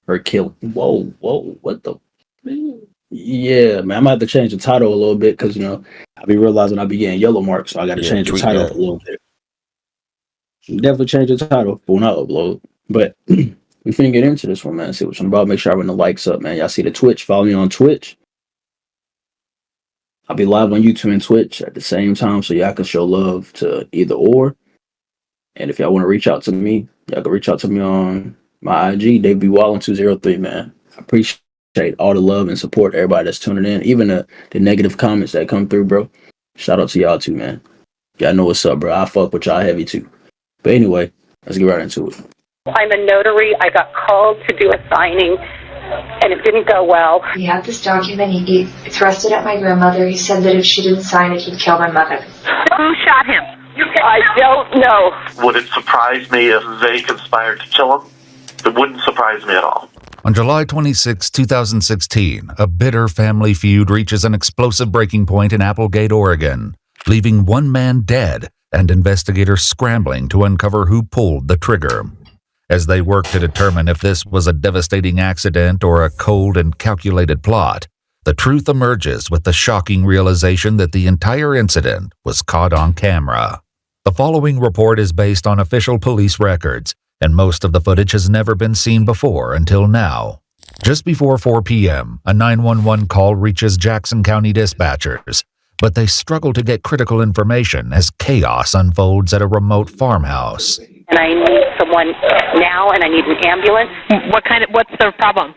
or kill. Whoa, whoa, what the? Man? Yeah, man, I'm gonna have to change the title a little bit because I be realizing I be getting yellow marks, so I got to Yeah, change the tweet title up that. a little bit. Definitely change the title but when I upload. But we finna get into this one, man. See what I'm about. Make sure I run the likes up, man. Y'all see the Twitch? Follow me on Twitch. I'll be live on YouTube and Twitch at the same time, so y'all can show love to either or. And if y'all want to reach out to me, y'all can reach out to me on my IG, DaveBWallen203, man. I appreciate all the love and support, everybody that's tuning in, even the negative comments that come through, bro. Shout out to y'all too, man. Y'all know what's up, bro. I fuck with y'all heavy too. But anyway, let's get right into it. I'm a notary. I got called to do a signing, and it didn't go well. He had this document. He thrust it at my grandmother. He said that if she didn't sign it, he'd kill my mother. Who shot him? I don't know. Would it surprise me if they conspired to kill him? It wouldn't surprise me at all. On July 26, 2016, a bitter family feud reaches an explosive breaking point in Applegate, Oregon, leaving one man dead and investigators scrambling to uncover who pulled the trigger. As they work to determine if this was a devastating accident or a cold and calculated plot, the truth emerges with the shocking realization that the entire incident was caught on camera. The following report is based on official police records, and most of the footage has never been seen before until now. Just before 4 p.m., a 911 call reaches Jackson County dispatchers, but they struggle to get critical information as chaos unfolds at a remote farmhouse. And I need someone now, and I need an ambulance. What's the problem?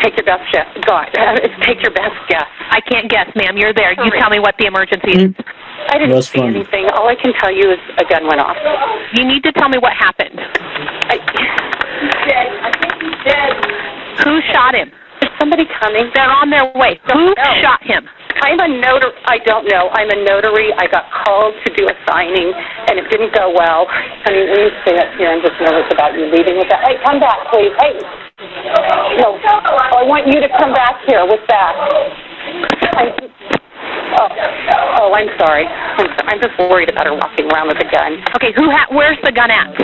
Take your best guess. Take your best guess. I can't guess, ma'am. You're there. You tell me what the emergency is. I didn't see anything. All I can tell you is a gun went off. You need to tell me what happened. He's dead. I think he's dead. Who shot him? Is somebody coming? They're on their way. Who shot him? I'm a notary. I don't know. I'm a notary. I got called to do a signing, and it didn't go well. Honey, will you stay up here? I'm just nervous about you leaving with that. Hey, come back, please. Hey. No, I want you to come back here with that. I'm sorry. I'm just worried about her walking around with a gun. Okay, where's the gun at?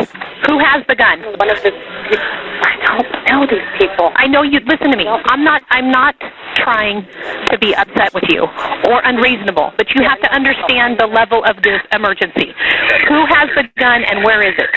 Who has the gun? One of the people. I don't know these people. I know you. Listen to me. I'm not trying to be upset with you or unreasonable, but you have to understand the level of this emergency. Who has the gun and where is it?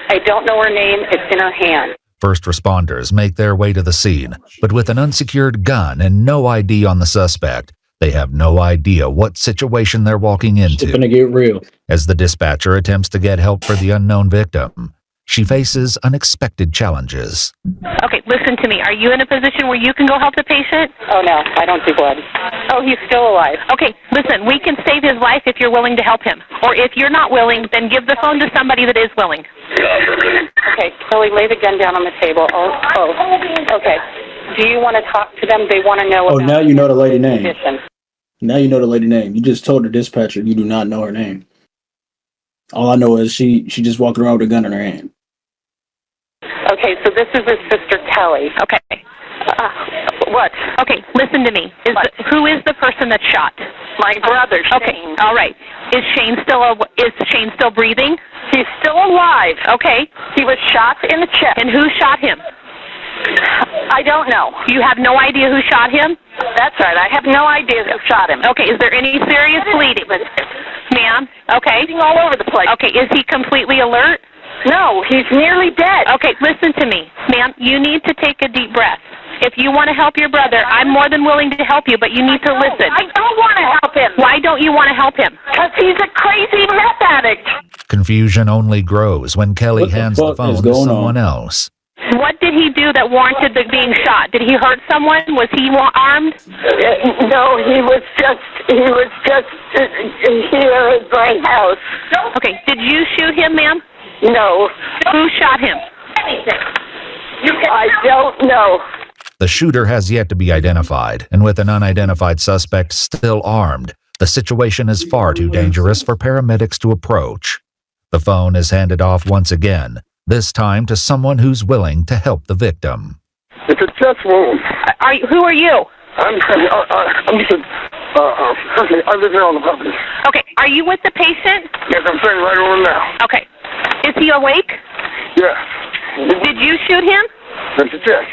I don't know her name. It's in her hand. First responders make their way to the scene, but with an unsecured gun and no ID on the suspect, they have no idea what situation they're walking into. It's gonna get real. As the dispatcher attempts to get help for the unknown victim, she faces unexpected challenges. Okay, listen to me. Are you in a position where you can go help the patient? Oh, no, I don't do blood. Oh, he's still alive. Okay, listen, we can save his life if you're willing to help him. Or if you're not willing, then give the phone to somebody that is willing. Okay, Chloe, lay the gun down on the table. Oh, okay. Do you want to talk to them? They want to know about now you know the lady name. condition. Now you know the lady name. You just told the dispatcher you do not know her name. All I know is she just walked around with a gun in her hand. Okay, so this is his sister, Kelly. Okay. What? Okay, listen to me. Who is the person that shot? My brother, Shane. Okay, all right. Is Shane still breathing? He's still alive. Okay. He was shot in the chest. And who shot him? I don't know. You have no idea who shot him? That's right. I have no idea who shot him. Okay, is there any serious bleeding? Ma'am? Okay. Bleeding all over the place. Okay, is he completely alert? No, he's nearly dead. Okay, listen to me. Ma'am, you need to take a deep breath. If you want to help your brother, I'm more than willing to help you, but you need to listen. I don't want to help him. Why don't you want to help him? Because he's a crazy meth addict. Confusion only grows when Kelly hands the phone to someone else. What did he do that warranted the being shot? Did he hurt someone? Was he armed? No, he was just here at my house. Okay, did you shoot him, ma'am? No. Who shot him? I don't know. The shooter has yet to be identified, and with an unidentified suspect still armed, the situation is far too dangerous for paramedics to approach. The phone is handed off once again, this time to someone who's willing to help the victim. It's a chest wound. Who are you? I'm just I live here on the property. Okay, are you with the patient? Yes, I'm sitting right over now. Okay. Is he awake? Yes. Did you shoot him? Mr. Jess.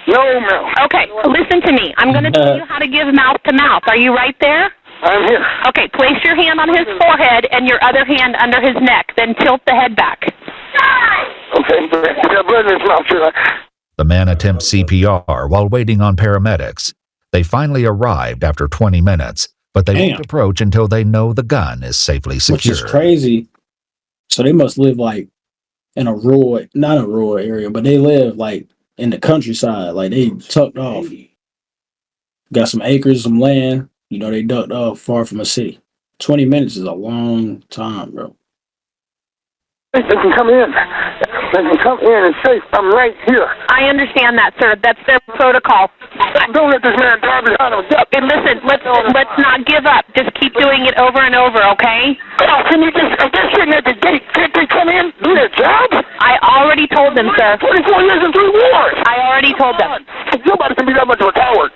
No mouth. Okay, listen to me. I'm going to tell you how to give mouth to mouth. Are you right there? I'm here. Okay, place your hand on his forehead and your other hand under his neck. Then tilt the head back. Okay, got blood in his mouth, should I? The man attempts CPR while waiting on paramedics. They finally arrived after 20 minutes, but they won't approach until they know the gun is safely secured. Which is crazy. So they must live like in a rural, not a rural area, but they live like in the countryside. Like they tucked off. Got some acres, some land. You know, they ducked off far from a city. 20 minutes is a long time, bro. They can come in. They can come in and safe. I'm right here. I understand that, sir. That's their protocol. Don't let this man die behind a duck. And listen, let's not give up. Just keep doing it over and over, okay? Oh, can you just, if they're sitting at the gate, can't they come in, do their job? I already told them, sir. 24 years and 3 wars. I already told them. Nobody can be that much of a coward.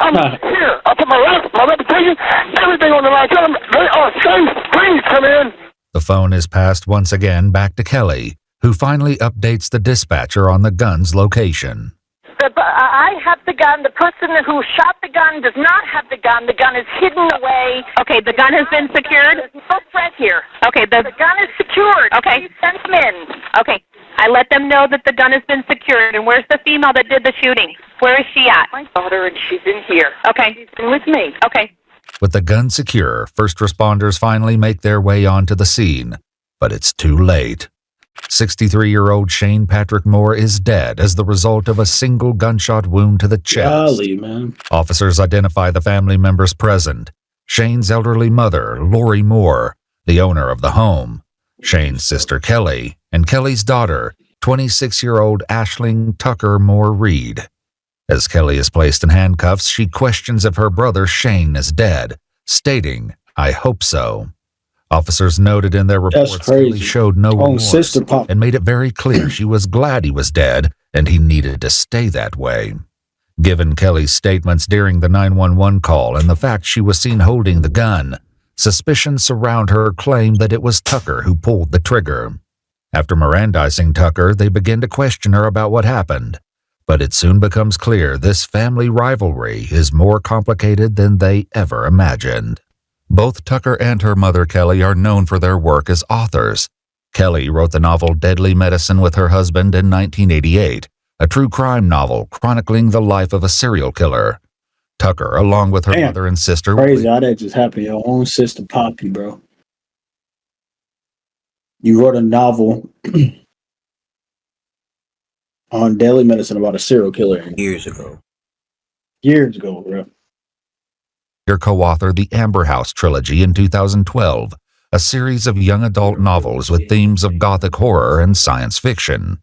I'm here. I put my life, my reputation, everything on the line. Tell them they are safe. Please come in. The phone is passed once again back to Kelly, who finally updates the dispatcher on the gun's location. I have the gun. The person who shot the gun does not have the gun. The gun is hidden away. Okay, the gun has been secured? There's no threat here. Okay, The gun is secured. Okay. Please send them in. Okay, I let them know that the gun has been secured. And where's the female that did the shooting? Where is she at? My daughter, and she's in here. Okay. She's been with me. Okay. With the gun secure, first responders finally make their way onto the scene, but it's too late. 63-year-old Shane Patrick Moore is dead as the result of a single gunshot wound to the chest. Golly, man. Officers identify the family members present. Shane's elderly mother, Lori Moore, the owner of the home, Shane's sister Kelly, and Kelly's daughter, 26-year-old Aisling Tucker Moore Reed. As Kelly is placed in handcuffs, she questions if her brother Shane is dead, stating, "I hope so." Officers noted in their reports Kelly showed no remorse and made it very clear she was glad he was dead and he needed to stay that way. Given Kelly's statements during the 911 call and the fact she was seen holding the gun, suspicions surround her claim that it was Tucker who pulled the trigger. After Mirandizing Tucker, they begin to question her about what happened. But it soon becomes clear this family rivalry is more complicated than they ever imagined. Both Tucker and her mother, Kelly, are known for their work as authors. Kelly wrote the novel Deadly Medicine with her husband in 1988, a true crime novel chronicling the life of a serial killer. Tucker, along with her mother and sister... Crazy how that just happened. Your own sister popped you, bro. You wrote a novel on Deadly Medicine about a serial killer years ago. Years ago, bro. Co-authored the Amber House trilogy in 2012, a series of young adult novels with themes of gothic horror and science fiction.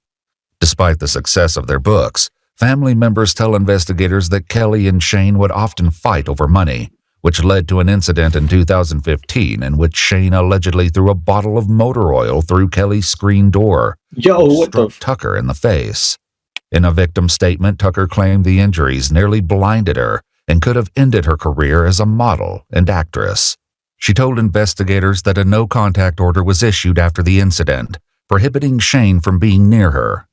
Despite the success of their books, family members tell investigators that Kelly and Shane would often fight over money, which led to an incident in 2015 in which Shane allegedly threw a bottle of motor oil through Kelly's screen door, which struck Tucker in the face. In a victim statement, Tucker claimed the injuries nearly blinded her and could have ended her career as a model and actress. She told investigators that a no-contact order was issued after the incident, prohibiting Shane from being near her.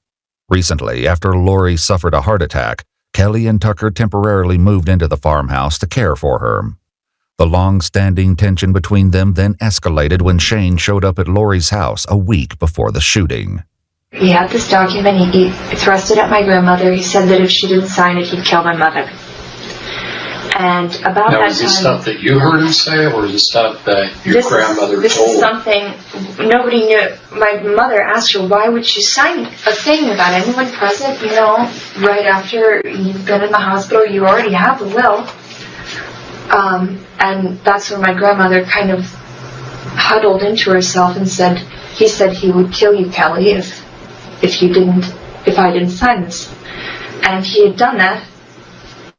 Recently, after Lori suffered a heart attack, Kelly and Tucker temporarily moved into the farmhouse to care for her. The long-standing tension between them then escalated when Shane showed up at Lori's house a week before the shooting. He had this document. He thrust it at my grandmother. He said that if she didn't sign it, he'd kill my mother. And about now, that is this time, stuff that you heard him say, or is it stuff that your grandmother told? This is something nobody knew. My mother asked her, why would she sign a thing without anyone present? You know, right after you've been in the hospital, you already have the will. And that's when my grandmother kind of huddled into herself and said, he said he would kill you, Kelly, if I didn't sign this. And he had done that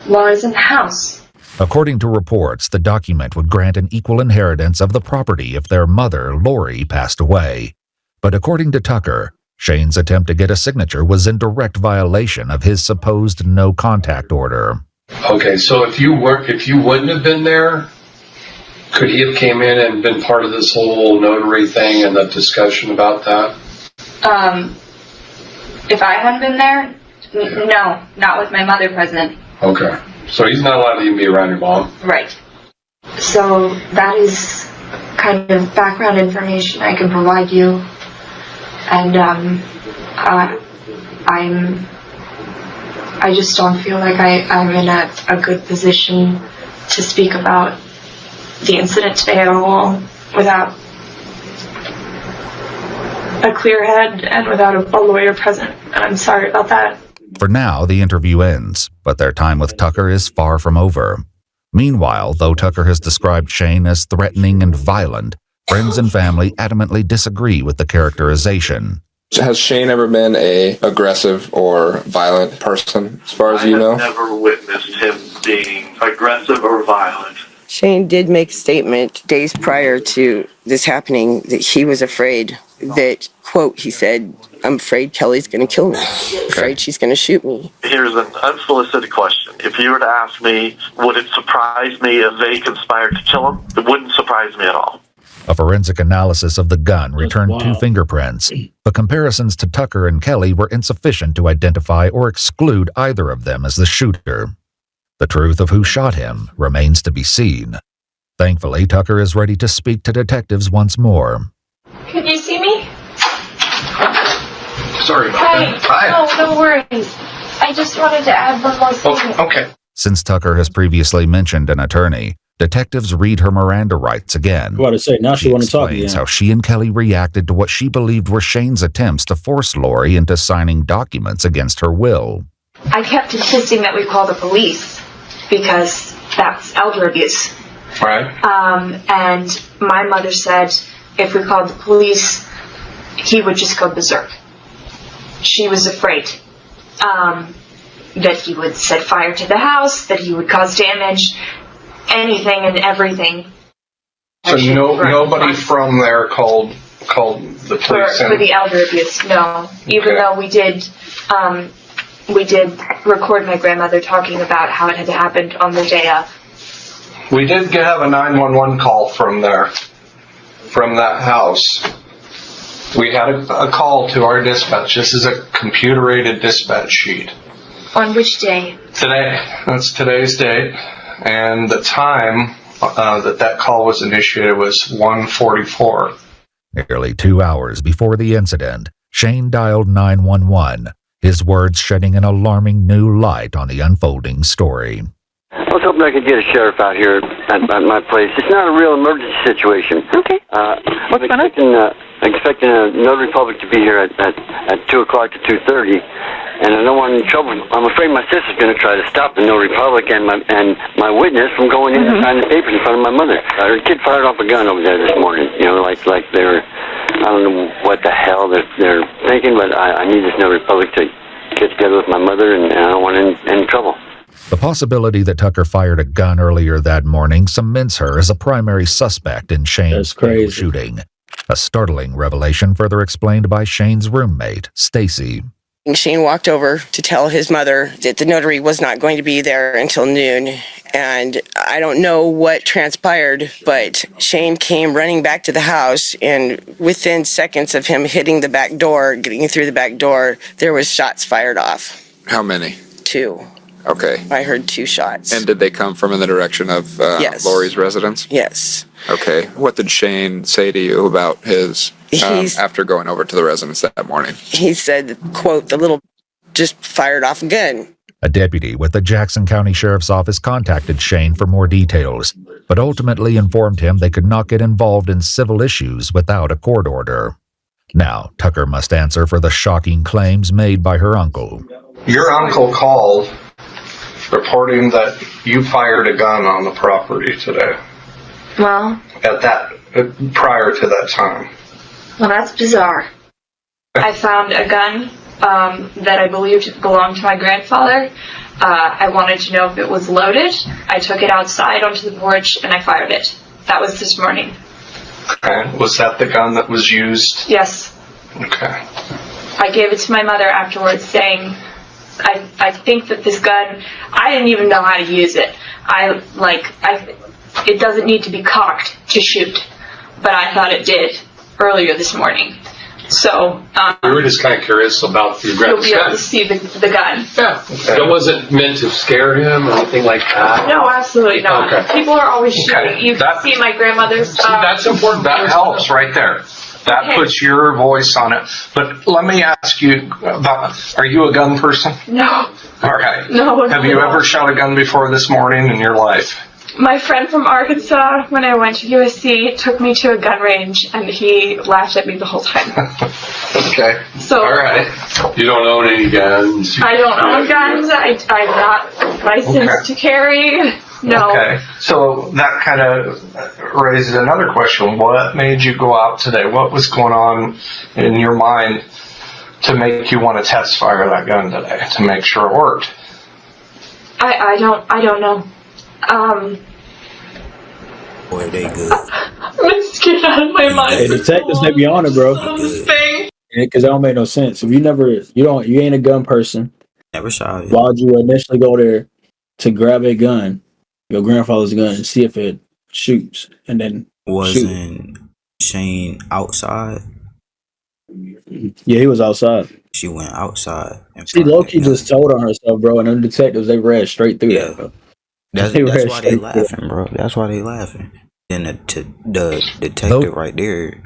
while I was in the house. According to reports, the document would grant an equal inheritance of the property if their mother, Lori, passed away. But according to Tucker, Shane's attempt to get a signature was in direct violation of his supposed no-contact order. Okay, so if you wouldn't have been there, could he have came in and been part of this whole notary thing and the discussion about that? If I hadn't been there, no, not with my mother present. Okay. So he's not allowed to even be around your mom? Right. So that is kind of background information I can provide you. And I just don't feel like I'm in a good position to speak about the incident today at all without a clear head and without a lawyer present. And I'm sorry about that. For now, the interview ends, but their time with Tucker is far from over. Meanwhile, though Tucker has described Shane as threatening and violent, friends and family adamantly disagree with the characterization. Has Shane ever been a aggressive or violent person, as far as you know? I have never witnessed him being aggressive or violent. Shane did make a statement days prior to this happening that he was afraid that, quote, he said, "I'm afraid Kelly's going to kill me. I'm afraid she's going to shoot me." Here's an unsolicited question. If you were to ask me, would it surprise me if they conspired to kill him? It wouldn't surprise me at all. A forensic analysis of the gun returned 2 fingerprints, but comparisons to Tucker and Kelly were insufficient to identify or exclude either of them as the shooter. The truth of who shot him remains to be seen. Thankfully, Tucker is ready to speak to detectives once more. Can you see me? Sorry about that. Hi. No worries. I just wanted to add one more thing. Okay. Since Tucker has previously mentioned an attorney, detectives read her Miranda rights again. What to say? Now she want to talk explains again. how she and Kelly reacted to what she believed were Shane's attempts to force Lori into signing documents against her will. I kept insisting that we call the police because that's elder abuse. Right. And my mother said if we called the police, he would just go berserk. She was afraid that he would set fire to the house, that he would cause damage, anything and everything. So nobody from there called the police for the elder abuse, no. Even though we did record my grandmother talking about how it had happened on the day of. We did have a 911 call from there, from that house. We had a call to our dispatch. This is a computer-aided dispatch sheet. On which day? Today. That's today's date. And the time that call was initiated was 1:44. Nearly 2 hours before the incident, Shane dialed 911, his words shedding an alarming new light on the unfolding story. I was hoping I could get a sheriff out here at my place. It's not a real emergency situation. Okay. What's going on? I'm expecting a notary public to be here at 2 o'clock to 2:30, and I don't want any trouble. I'm afraid my sister's going to try to stop the notary public and my witness from going in and signing the papers in front of my mother. Her kid fired off a gun over there this morning. You know, like they're, I don't know what the hell they're thinking, but I need this notary public to get together with my mother, and I don't want any trouble. The possibility that Tucker fired a gun earlier that morning cements her as a primary suspect in Shane's fatal shooting. A startling revelation further explained by Shane's roommate, Stacy. Shane walked over to tell his mother that the notary was not going to be there until noon. And I don't know what transpired, but Shane came running back to the house, and within seconds of him hitting the back door, getting through the back door, there was shots fired off. How many? 2. Okay. I heard 2 shots. And did they come from in the direction of Yes. Lori's residence? Yes. Okay. What did Shane say to you about his, after going over to the residence that morning? He said, quote, "The little just fired off a gun." A deputy with the Jackson County Sheriff's Office contacted Shane for more details, but ultimately informed him they could not get involved in civil issues without a court order. Now, Tucker must answer for the shocking claims made by her uncle. Your uncle called reporting that you fired a gun on the property today. Well, Prior to that time. well, that's bizarre. I found a gun that I believed belonged to my grandfather. I wanted to know if it was loaded. I took it outside onto the porch and I fired it. That was this morning. Okay. Was that the gun that was used? Yes. Okay. I gave it to my mother afterwards saying, I think that this gun, I didn't even know how to use it. It doesn't need to be cocked to shoot, but I thought it did earlier this morning. So, We were just kind of curious about the you'll be able to see the gun. Yeah. It wasn't meant to scare him or anything like that. No, absolutely not. Okay. People are always shooting. Okay. You can see my grandmother's. That's important. That helps right there. That Okay. puts your voice on it. But let me ask you about, are you a gun person? No. All right. No. Have you ever shot a gun before this morning in your life? My friend from Arkansas, when I went to USC, took me to a gun range, and he laughed at me the whole time. Okay. So, all right. You don't own any guns. I don't own guns. I'm not licensed to carry. No. Okay. So that kind of raises another question. What made you go out today? What was going on in your mind to make you want to test fire that gun today to make sure it worked? I don't know. Boy, they good. I'm scared out of my mind. Hey, detectives, they be on it, bro. Because that don't make no sense. If you ain't a gun person. Never shot it. Why'd you initially go there to grab a gun, your grandfather's gun, and see if it shoots, and then Wasn't Shane outside? Yeah, he was outside. She went outside. See, Loki just told on herself, bro, and them detectives, they read straight through that, bro. That's read why they straight through laughing, bro. That's why they laughing. Then the detective right there,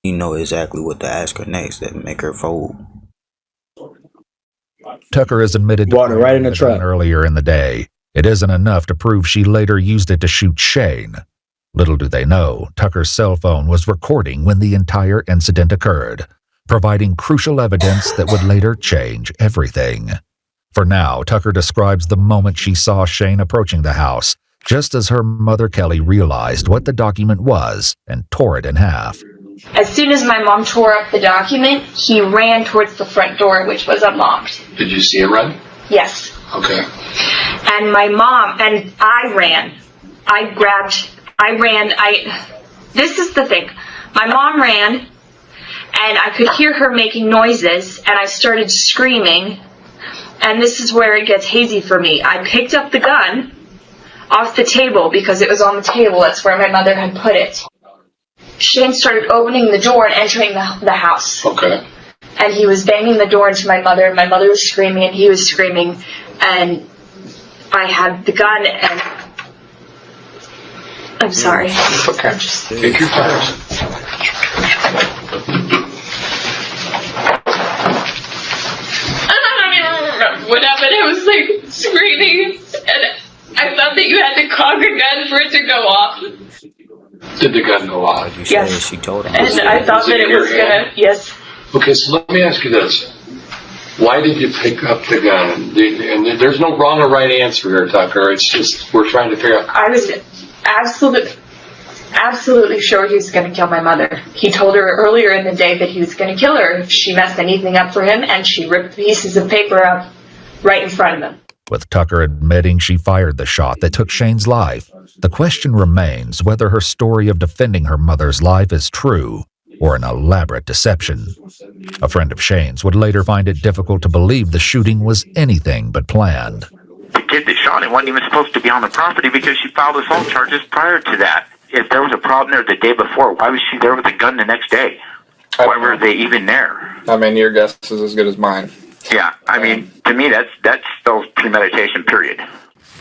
he know exactly what to ask her next that make her fold. Tucker has admitted to Water right in the trap. earlier in the day. It isn't enough to prove she later used it to shoot Shane. Little do they know, Tucker's cell phone was recording when the entire incident occurred, providing crucial evidence that would later change everything. For now, Tucker describes the moment she saw Shane approaching the house, just as her mother Kelly realized what the document was and tore it in half. As soon as my mom tore up the document, he ran towards the front door, which was unlocked. Did you see it run? Yes. Okay. And my mom, and I ran. This is the thing. My mom ran, and I could hear her making noises, and I started screaming, and this is where it gets hazy for me. I picked up the gun off the table because it was on the table. That's where my mother had put it. Shane started opening the door and entering the house. Okay. And he was banging the door into my mother. My mother was screaming, and he was screaming, and I had the gun, and I'm sorry. Okay. Take your time. I don't even remember what happened. I was like screaming, and I thought that you had to cock a gun for it to go off. Did the gun go off? Yes. She told him. And I thought that it was gonna, yes. Okay, so let me ask you this. Why did you pick up the gun? And there's no wrong or right answer here, Tucker. It's just we're trying to figure out. I was absolutely sure he was going to kill my mother. He told her earlier in the day that he was going to kill her if she messed anything up for him, and she ripped pieces of paper up right in front of him. With Tucker admitting she fired the shot that took Shane's life, the question remains whether her story of defending her mother's life is true or an elaborate deception. A friend of Shane's would later find it difficult to believe the shooting was anything but planned. The kid that shot him wasn't even supposed to be on the property because she filed assault charges prior to that. If there was a problem there the day before, why was she there with a gun the next day? Why were they even there? I mean, your guess is as good as mine. Yeah, I mean, to me, that's still premeditation, period.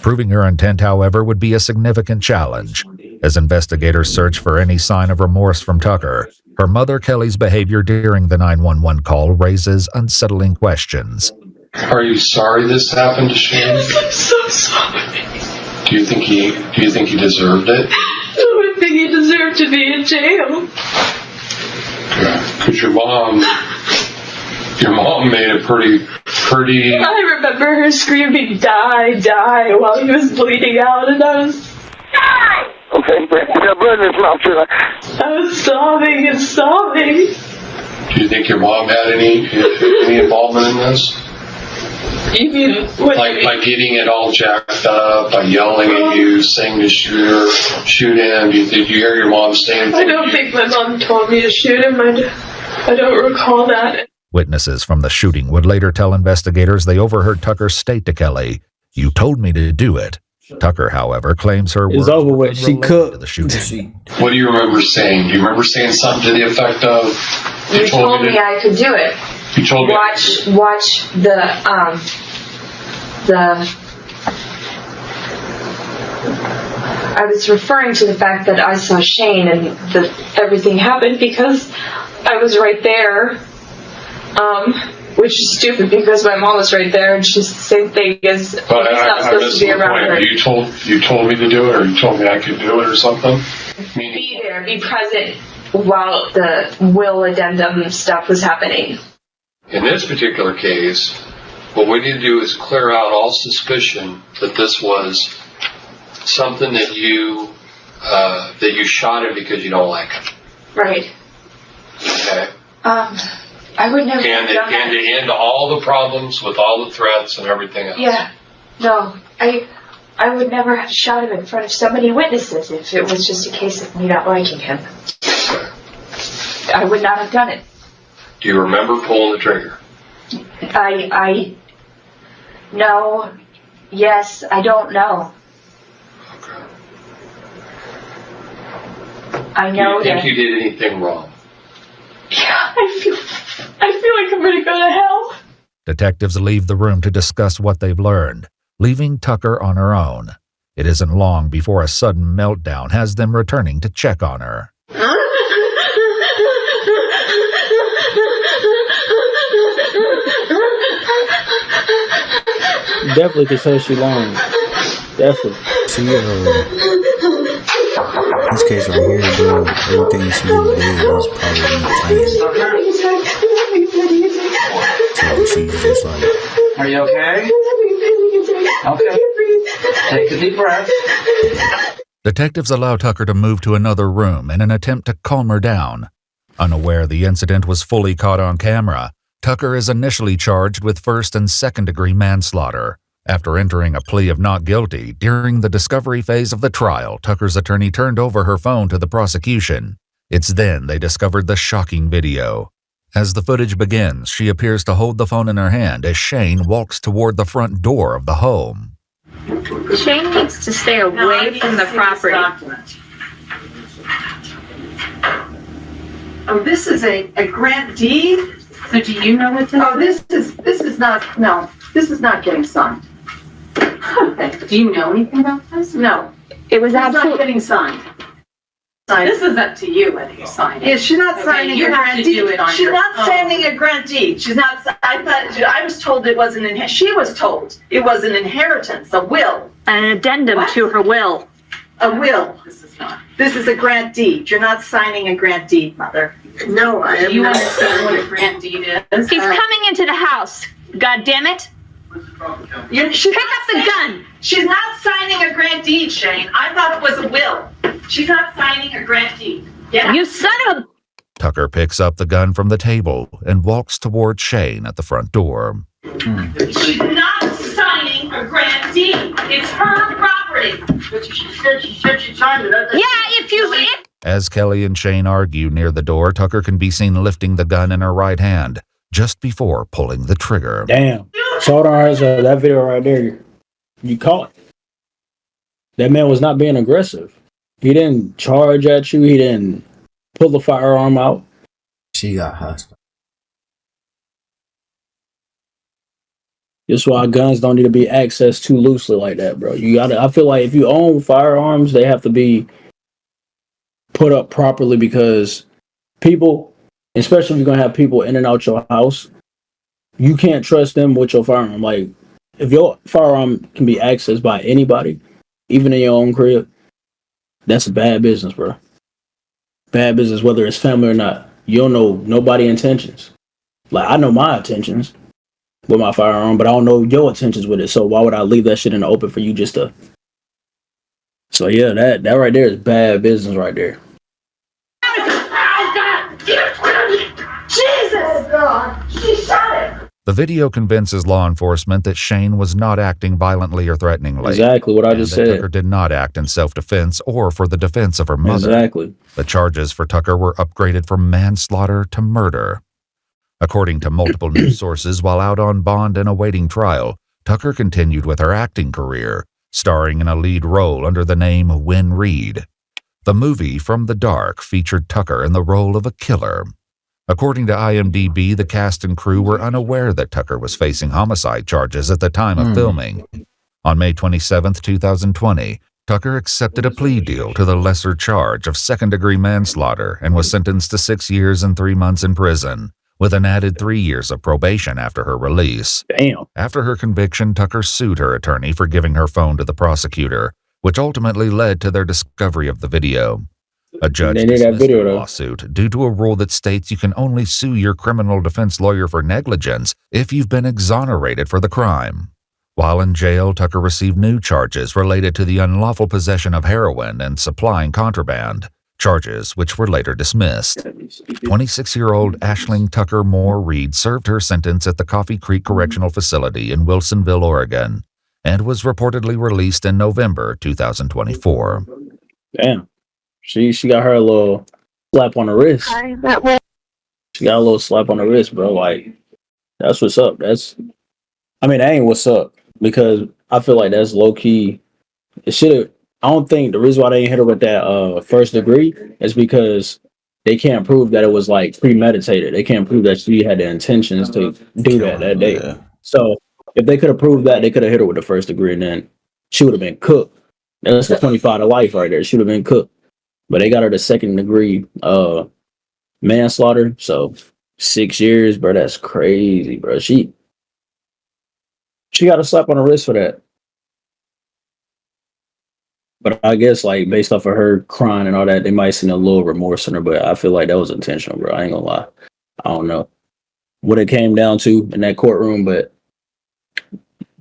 Proving her intent, however, would be a significant challenge. As investigators search for any sign of remorse from Tucker, her mother Kelly's behavior during the 911 call raises unsettling questions. Are you sorry this happened to Shane? I'm so sorry. Do you think he deserved it? I would think he deserved to be in jail. Yeah, because your mom made it pretty. I remember her screaming, "Die, die," while he was bleeding out, and I was... Die! Okay, that blood in his mouth, too. I was sobbing and sobbing. Do you think your mom had any involvement in this? You mean... Like getting it all jacked up, by yelling at you, saying to shoot him? Did you hear your mom saying? I don't think my mom told me to shoot him. I don't recall that. Witnesses from the shooting would later tell investigators they overheard Tucker state to Kelly, "You told me to do it, Tucker, however, claims her It's words over were with. She unrelated cooked. to the shooting. What do you remember saying? Do you remember saying something to the effect of? You told me I could do it. You told me. Watch I was referring to the fact that I saw Shane and that everything happened because I was right there. Which is stupid because my mom was right there and she's the same thing as he's not supposed to be around her. You told me to do it, or you told me I could do it or something? Be there, be present while the will addendum stuff was happening. In this particular case, what we need to do is clear out all suspicion that this was something that you shot him because you don't like him. Right. Okay. I would never And have done that. to end all the problems with all the threats and everything else. Yeah. No. I would never have shot him in front of so many witnesses if it was just a case of me not liking him. I would not have done it. Do you remember pulling the trigger? No. Yes, I don't know. Okay. I know Do you think that. you did anything wrong? Yeah, I feel like I'm gonna go to hell. Detectives leave the room to discuss what they've learned, leaving Tucker on her own. It isn't long before a sudden meltdown has them returning to check on her. Definitely could say she lying. Definitely. See, this case right here, bro, everything she just did is probably me playing. So she's just like, are you okay? Okay. Take a deep breath. Detectives allow Tucker to move to another room in an attempt to calm her down. Unaware the incident was fully caught on camera, Tucker is initially charged with first and second-degree manslaughter. After entering a plea of not guilty, during the discovery phase of the trial, Tucker's attorney turned over her phone to the prosecution. It's then they discovered the shocking video. As the footage begins, she appears to hold the phone in her hand as Shane walks toward the front door of the home. Shane needs to stay away from the property. Oh, this is a grant deed? So do you know what this is? This is not getting signed. Okay. Do you know anything about this? No. It was It's not absolutely. getting signed. This is up to you whether you sign it. Yeah, she's not Okay, signing you a have grant to deed. do it on She's your not own. signing a grant deed. She's not, I was told it was she was told it was an inheritance, a will. An addendum to her will. A will. This is not. This is a grant deed. You're not signing a grant deed, Mother. No, I Do am you not. understand what a grant deed is? He's coming into the house. God damn it. Pick up the gun. She's not signing a grant deed, Shane. I thought it was a will. She's not signing a grant deed. Get out. You son of a... Tucker picks up the gun from the table and walks toward Shane at the front door. She's not signing a grant deed. It's her property. She said she signed it. Yeah, if As Kelly and Shane argue near the door, Tucker can be seen lifting the gun in her right hand just before pulling the trigger. Damn. So hold on, so that video right there, you caught. That man was not being aggressive. He didn't charge at you. He didn't pull the firearm out. she got hostile. That's why guns don't need to be accessed too loosely like that, bro. You gotta. I feel like if you own firearms, they have to be put up properly because people, especially if you're gonna have people in and out your house, you can't trust them with your firearm. Like, if your firearm can be accessed by anybody, even in your own crib, that's bad business, bro. Bad business, whether it's family or not. You don't know nobody's intentions. Like, I know my intentions with my firearm, but I don't know your intentions with it. So why would I leave that shit in the open for you just to? So yeah, that right there is bad business right there. Oh, God! Jesus! Oh, God! She shot it! The video convinces law enforcement that Shane was not acting violently or threateningly. Exactly what I and just that said. Tucker did not act in self-defense or for the defense of her mother. Exactly. The charges for Tucker were upgraded from manslaughter to murder. According to multiple news sources, while out on bond and awaiting trial, Tucker continued with her acting career, starring in a lead role under the name Win Reed. The movie From the Dark featured Tucker in the role of a killer. According to IMDb, the cast and crew were unaware that Tucker was facing homicide charges at the time of filming. On May 27, 2020, Tucker accepted a plea deal to the lesser charge of second-degree manslaughter and was sentenced to 6 years and 3 months in prison, with an added 3 years of probation after her release. Damn. After her conviction, Tucker sued her attorney for giving her phone to the prosecutor, which ultimately led to their discovery of the video. A judge dismissed the lawsuit due to a rule that states you can only sue your criminal defense lawyer for negligence if you've been exonerated for the crime. While in jail, Tucker received new charges related to the unlawful possession of heroin and supplying contraband, charges which were later dismissed. 26-year-old Ashling Tucker Moore Reed served her sentence at the Coffee Creek Correctional Facility in Wilsonville, Oregon, and was reportedly released in November 2024. Damn. She got her a little slap on the wrist. She got a little slap on the wrist, bro. Like, that's what's up. That ain't what's up, because I feel like that's low key. It should have. I don't think the reason why they ain't hit her with that first degree is because they can't prove that it was like premeditated. They can't prove that she had the intentions to do that day. Yeah. So if they could have proved that, they could have hit her with the first degree, and then she would have been cooked. That's the 25 to life right there. She would have been cooked. But they got her the second degree manslaughter. So 6 years, bro. That's crazy, bro. She got a slap on the wrist for that. But I guess, like, based off of her crying and all that, they might see a little remorse in her. But I feel like that was intentional, bro. I ain't gonna lie. I don't know what it came down to in that courtroom, but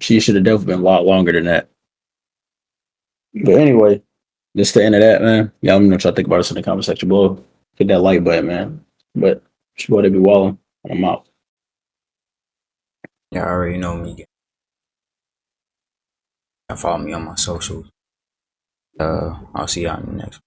she should have definitely been a lot longer than that. But anyway, that's the end of that, man. Yeah, I'm gonna try to think about this in the comment section below. Hit that like button, man. But it's boy, they be walling. I'm out. Yeah, I already know me. Follow me on my socials. I'll see y'all in the next one.